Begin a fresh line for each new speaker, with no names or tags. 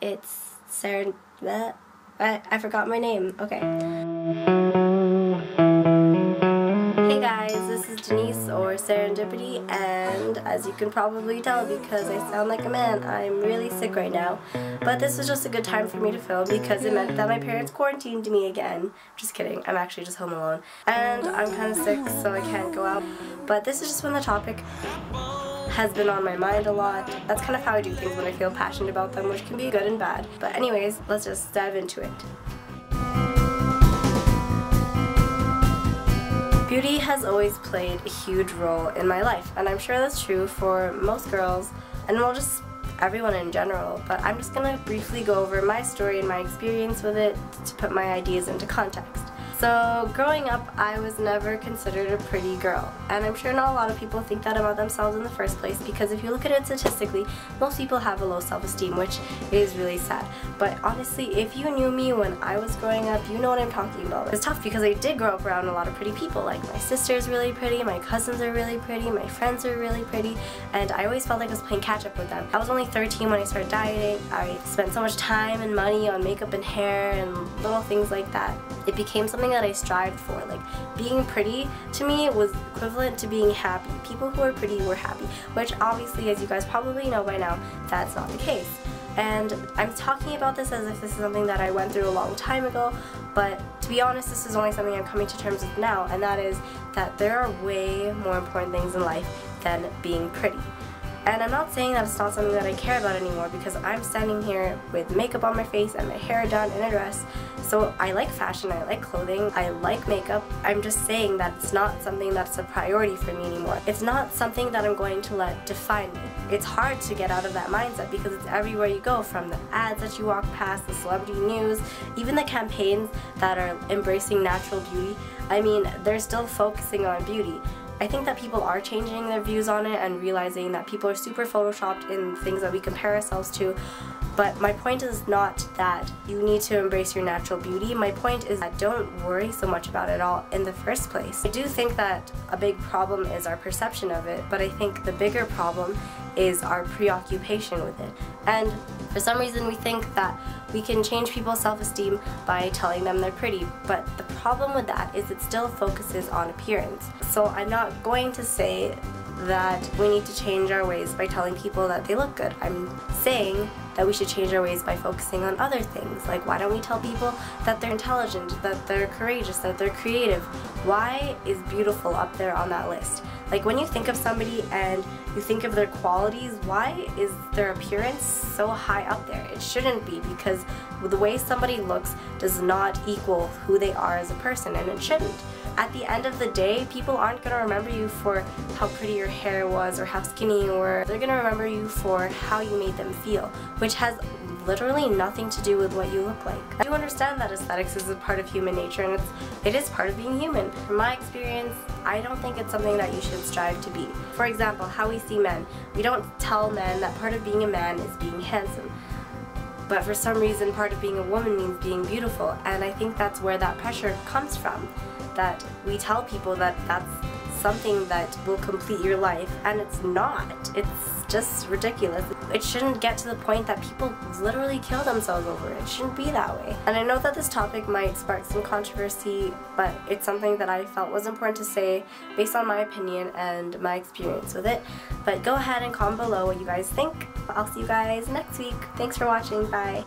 It's Sarah. I forgot my name. Okay. Hey guys, this is Denise or Serendipity, and as you can probably tell because I sound like a man, I'm really sick right now. But this was just a good time for me to film because it meant that my parents quarantined me again. Just kidding, I'm actually just home alone. And I'm kind of sick, so I can't go out. But this is just when the topic has been on my mind a lot. That's kind of how I do things when I feel passionate about them, which can be good and bad. But anyways, let's just dive into it. Beauty has always played a huge role in my life, and I'm sure that's true for most girls, and well, just everyone in general. But I'm just gonna briefly go over my story and my experience with it to put my ideas into context. So, growing up, I was never considered a pretty girl, and I'm sure not a lot of people think that about themselves in the first place, because if you look at it statistically, most people have a low self-esteem, which is really sad. But honestly, if you knew me when I was growing up, you know what I'm talking about. It's tough because I did grow up around a lot of pretty people. Like, my sister's really pretty, my cousins are really pretty, my friends are really pretty, and I always felt like I was playing catch-up with them. I was only 13 when I started dieting. I spent so much time and money on makeup and hair and little things like that. It became something that I strived for. Like, being pretty to me was equivalent to being happy. People who are pretty were happy, which obviously, as you guys probably know by now, that's not the case. And I'm talking about this as if this is something that I went through a long time ago, but to be honest, this is only something I'm coming to terms with now, and that is that there are way more important things in life than being pretty. And I'm not saying that it's not something that I care about anymore, because I'm standing here with makeup on my face and my hair done in a dress. So I like fashion, I like clothing, I like makeup. I'm just saying that it's not something that's a priority for me anymore. It's not something that I'm going to let define me. It's hard to get out of that mindset because it's everywhere you go, from the ads that you walk past, the celebrity news, even the campaigns that are embracing natural beauty. I mean, they're still focusing on beauty. I think that people are changing their views on it and realizing that people are super photoshopped in things that we compare ourselves to. But my point is not that you need to embrace your natural beauty. My point is that don't worry so much about it all in the first place. I do think that a big problem is our perception of it, but I think the bigger problem is our preoccupation with it. And for some reason we think that we can change people's self-esteem by telling them they're pretty, but the problem with that is it still focuses on appearance. So I'm not going to say that we need to change our ways by telling people that they look good. I'm saying that we should change our ways by focusing on other things. Like, why don't we tell people that they're intelligent, that they're courageous, that they're creative? Why is beautiful up there on that list? Like, when you think of somebody and you think of their qualities, why is their appearance so high up there? It shouldn't be, because the way somebody looks does not equal who they are as a person, and it shouldn't. At the end of the day, people aren't going to remember you for how pretty your hair was or how skinny you were. They're going to remember you for how you made them feel, which has literally nothing to do with what you look like. I do understand that aesthetics is a part of human nature, and it is part of being human. From my experience, I don't think it's something that you should strive to be. For example, how we see men. We don't tell men that part of being a man is being handsome. But for some reason, part of being a woman means being beautiful, and I think that's where that pressure comes from. That we tell people that that's something that will complete your life, and it's not. It's just ridiculous. It shouldn't get to the point that people literally kill themselves over it. It shouldn't be that way. And I know that this topic might spark some controversy, but it's something that I felt was important to say based on my opinion and my experience with it. But go ahead and comment below what you guys think. I'll see you guys next week. Thanks for watching. Bye.